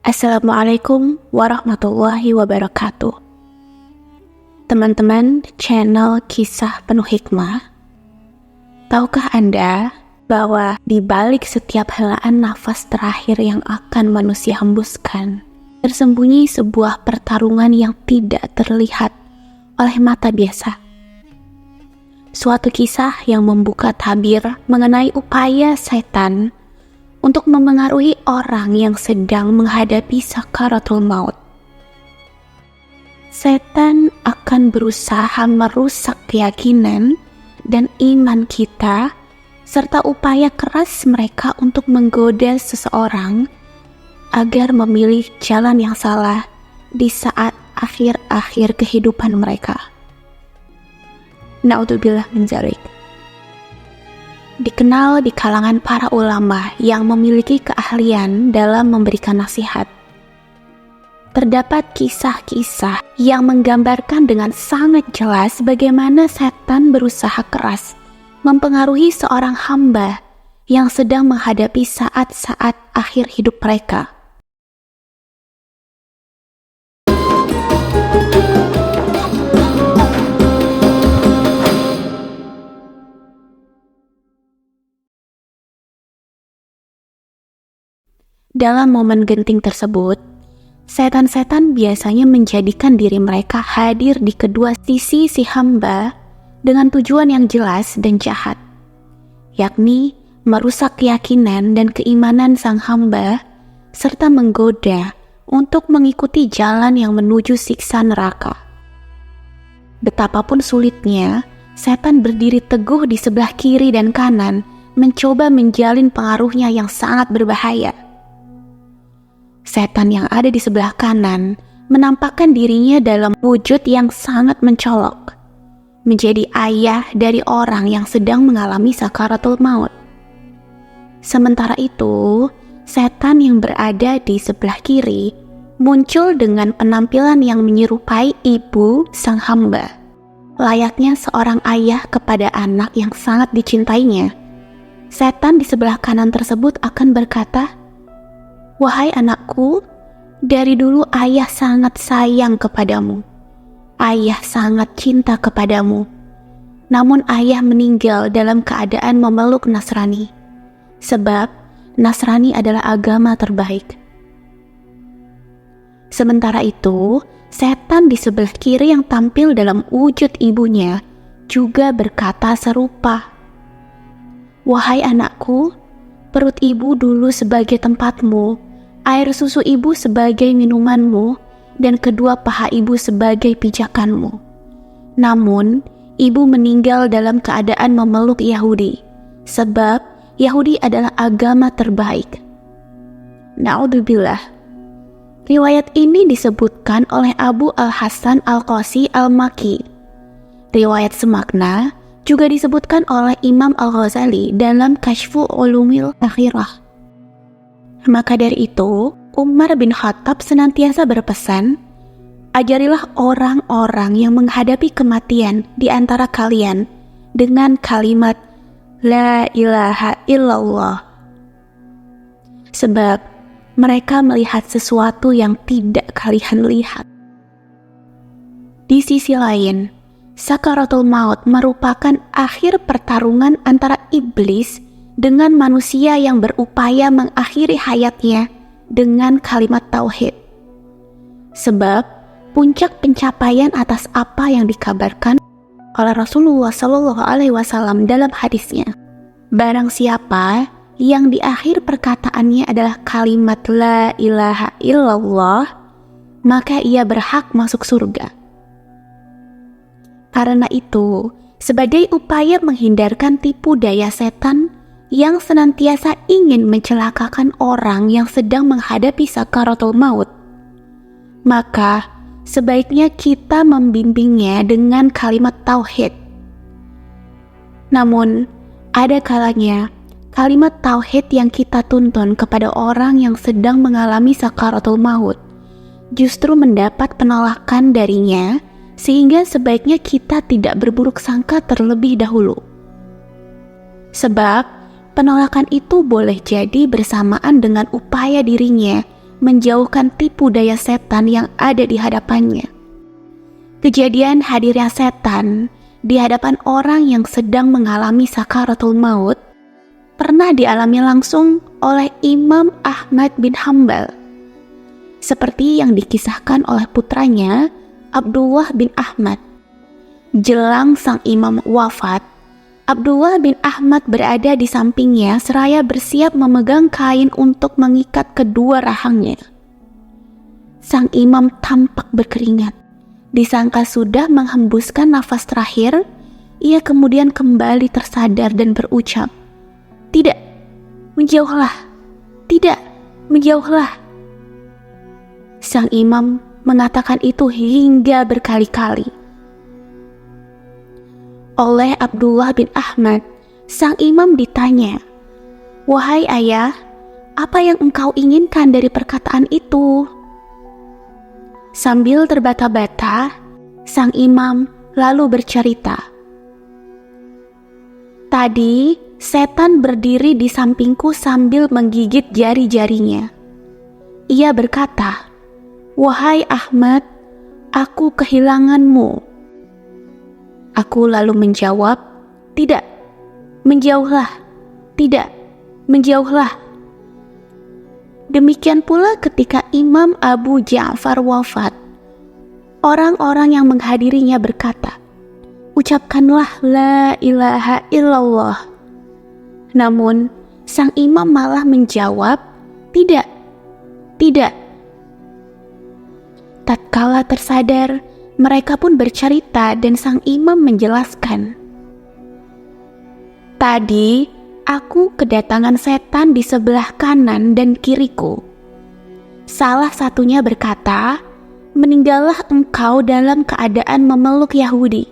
Assalamualaikum warahmatullahi wabarakatuh. Teman-teman channel Kisah Penuh Hikmah, tahukah Anda bahwa di balik setiap helaan nafas terakhir yang akan manusia hembuskan, tersembunyi sebuah pertarungan yang tidak terlihat oleh mata biasa. Suatu kisah yang membuka tabir mengenai upaya setan untuk memengaruhi orang yang sedang menghadapi sakaratul maut. Setan akan berusaha merusak keyakinan dan iman kita, serta upaya keras mereka untuk menggoda seseorang agar memilih jalan yang salah di saat akhir-akhir kehidupan mereka. Na'udzubillah min dzalik. Dikenal di kalangan para ulama yang memiliki keahlian dalam memberikan nasihat. Terdapat kisah-kisah yang menggambarkan dengan sangat jelas bagaimana setan berusaha keras mempengaruhi seorang hamba yang sedang menghadapi saat-saat akhir hidup mereka. Dalam momen genting tersebut, setan-setan biasanya menjadikan diri mereka hadir di kedua sisi si hamba dengan tujuan yang jelas dan jahat, yakni merusak keyakinan dan keimanan sang hamba, serta menggoda untuk mengikuti jalan yang menuju siksa neraka. Betapapun sulitnya, setan berdiri teguh di sebelah kiri dan kanan, mencoba menjalin pengaruhnya yang sangat berbahaya. Setan yang ada di sebelah kanan menampakkan dirinya dalam wujud yang sangat mencolok, menjadi ayah dari orang yang sedang mengalami sakaratul maut. Sementara itu, setan yang berada di sebelah kiri muncul dengan penampilan yang menyerupai ibu sang hamba, layaknya seorang ayah kepada anak yang sangat dicintainya. Setan di sebelah kanan tersebut akan berkata, "Wahai anakku, dari dulu ayah sangat sayang kepadamu. Ayah sangat cinta kepadamu. Namun ayah meninggal dalam keadaan memeluk Nasrani. Sebab Nasrani adalah agama terbaik." Sementara itu, setan di sebelah kiri yang tampil dalam wujud ibunya juga berkata serupa. "Wahai anakku, perut ibu dulu sebagai tempatmu, air susu ibu sebagai minumanmu, dan kedua paha ibu sebagai pijakanmu. Namun, ibu meninggal dalam keadaan memeluk Yahudi, sebab Yahudi adalah agama terbaik." Na'udzubillah. Riwayat ini disebutkan oleh Abu Al-Hasan Al-Qasi Al-Maki. Riwayat semakna juga disebutkan oleh Imam Al-Ghazali dalam Kashfu Ulumil Akhirah. Maka dari itu, Umar bin Khattab senantiasa berpesan, "Ajarilah orang-orang yang menghadapi kematian di antara kalian dengan kalimat La ilaha illallah. Sebab mereka melihat sesuatu yang tidak kalian lihat." Di sisi lain, sakaratul maut merupakan akhir pertarungan antara iblis dengan manusia yang berupaya mengakhiri hayatnya dengan kalimat tauhid. Sebab puncak pencapaian atas apa yang dikabarkan oleh Rasulullah SAW dalam hadisnya, barang siapa yang di akhir perkataannya adalah kalimat La ilaha illallah, maka ia berhak masuk surga. Karena itu, sebagai upaya menghindarkan tipu daya setan yang senantiasa ingin mencelakakan orang yang sedang menghadapi sakaratul maut, maka sebaiknya kita membimbingnya dengan kalimat tauhid. Namun, ada kalanya kalimat tauhid yang kita tuntun kepada orang yang sedang mengalami sakaratul maut justru mendapat penolakan darinya, sehingga sebaiknya kita tidak berburuk sangka terlebih dahulu. Sebab penolakan itu boleh jadi bersamaan dengan upaya dirinya menjauhkan tipu daya setan yang ada di hadapannya. Kejadian hadirnya setan di hadapan orang yang sedang mengalami sakaratul maut pernah dialami langsung oleh Imam Ahmad bin Hambal, seperti yang dikisahkan oleh putranya Abdullah bin Ahmad. Jelang sang imam wafat, Abdullah bin Ahmad berada di sampingnya seraya bersiap memegang kain untuk mengikat kedua rahangnya. Sang imam tampak berkeringat. Disangka sudah menghembuskan nafas terakhir, ia kemudian kembali tersadar dan berucap, "Tidak, menjauhlah. Tidak, menjauhlah." Sang imam mengatakan itu hingga berkali-kali. Oleh Abdullah bin Ahmad, sang imam ditanya, "Wahai ayah, apa yang engkau inginkan dari perkataan itu?" Sambil terbata-bata, sang imam lalu bercerita, "Tadi setan berdiri di sampingku sambil menggigit jari-jarinya. Ia berkata, 'Wahai Ahmad, aku kehilanganmu.' Aku lalu menjawab, 'Tidak, menjauhlah. Tidak, menjauhlah.' Demikian pula ketika Imam Abu Ja'far wafat, orang-orang yang menghadirinya berkata, 'Ucapkanlah la ilaha illallah.' Namun, sang imam malah menjawab, 'Tidak, tidak.' Tatkala tersadar, mereka pun bercerita dan sang imam menjelaskan, 'Tadi aku kedatangan setan di sebelah kanan dan kiriku. Salah satunya berkata, 'Meninggallah engkau dalam keadaan memeluk Yahudi,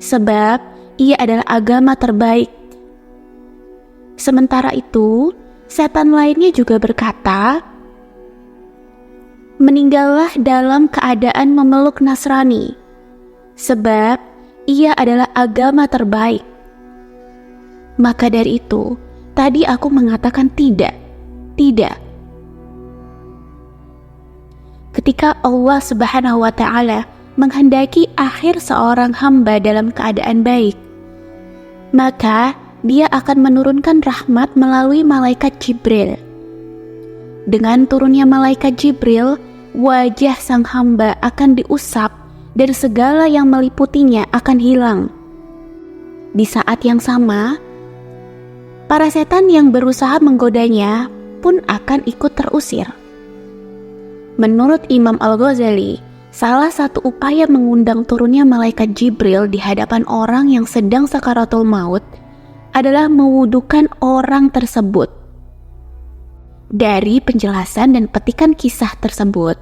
sebab ia adalah agama terbaik.' Sementara itu, setan lainnya juga berkata, 'Meninggallah dalam keadaan memeluk Nasrani, sebab ia adalah agama terbaik.' Maka dari itu, tadi aku mengatakan tidak, tidak." Ketika Allah Subhanahu wa Ta'ala menghendaki akhir seorang hamba dalam keadaan baik, maka Dia akan menurunkan rahmat melalui malaikat Jibril. Dengan turunnya malaikat Jibril, wajah sang hamba akan diusap dan segala yang meliputinya akan hilang. Di saat yang sama, para setan yang berusaha menggodanya pun akan ikut terusir. Menurut Imam Al-Ghazali, salah satu upaya mengundang turunnya malaikat Jibril di hadapan orang yang sedang sakaratul maut adalah mewudukan orang tersebut. Dari penjelasan dan petikan kisah tersebut,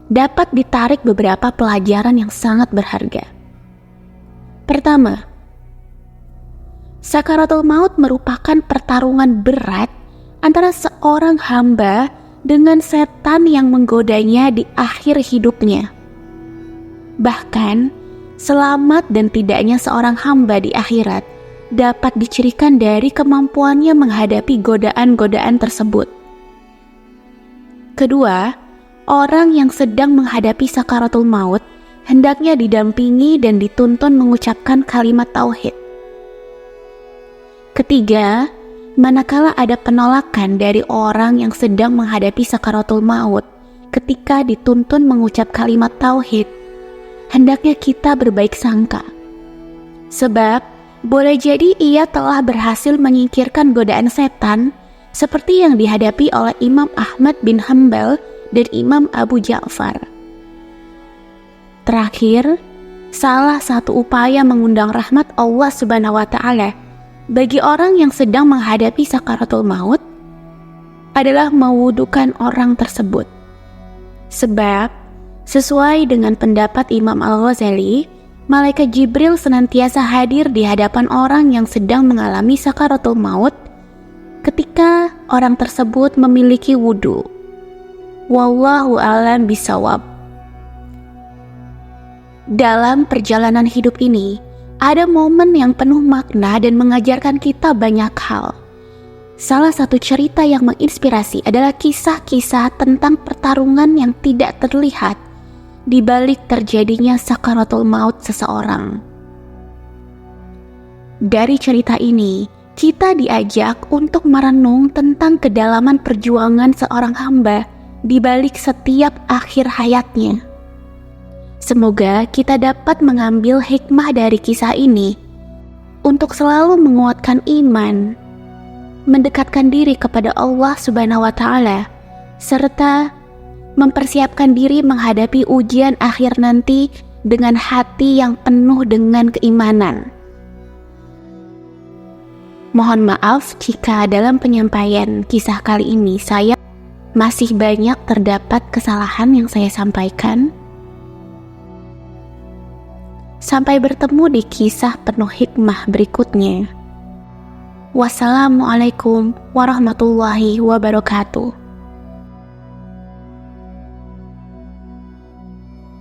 dapat ditarik beberapa pelajaran yang sangat berharga. Pertama, sakaratul maut merupakan pertarungan berat antara seorang hamba dengan setan yang menggodanya di akhir hidupnya. Bahkan, selamat dan tidaknya seorang hamba di akhirat dapat dicirikan dari kemampuannya menghadapi godaan-godaan tersebut. Kedua, orang yang sedang menghadapi sakaratul maut hendaknya didampingi dan dituntun mengucapkan kalimat tauhid. Ketiga, manakala ada penolakan dari orang yang sedang menghadapi sakaratul maut ketika dituntun mengucap kalimat tauhid, hendaknya kita berbaik sangka. Sebab boleh jadi ia telah berhasil menyingkirkan godaan setan seperti yang dihadapi oleh Imam Ahmad bin Hambal dan Imam Abu Ja'far. Terakhir, salah satu upaya mengundang rahmat Allah Subhanahu wa Ta'ala bagi orang yang sedang menghadapi sakaratul maut adalah mewudukan orang tersebut. Sebab, sesuai dengan pendapat Imam Al-Ghazali, malaikat Jibril senantiasa hadir di hadapan orang yang sedang mengalami sakaratul maut ketika orang tersebut memiliki wudu. Wallahu a'lam bishawab. Dalam perjalanan hidup ini, ada momen yang penuh makna dan mengajarkan kita banyak hal. Salah satu cerita yang menginspirasi adalah kisah-kisah tentang pertarungan yang tidak terlihat di balik terjadinya sakaratul maut seseorang. Dari cerita ini, kita diajak untuk merenung tentang kedalaman perjuangan seorang hamba di balik setiap akhir hayatnya. Semoga kita dapat mengambil hikmah dari kisah ini untuk selalu menguatkan iman, mendekatkan diri kepada Allah Subhanahu wa Ta'ala, serta mempersiapkan diri menghadapi ujian akhir nanti dengan hati yang penuh dengan keimanan. Mohon maaf jika dalam penyampaian kisah kali ini saya masih banyak terdapat kesalahan yang saya sampaikan. Sampai bertemu di kisah penuh hikmah berikutnya. Wassalamualaikum warahmatullahi wabarakatuh.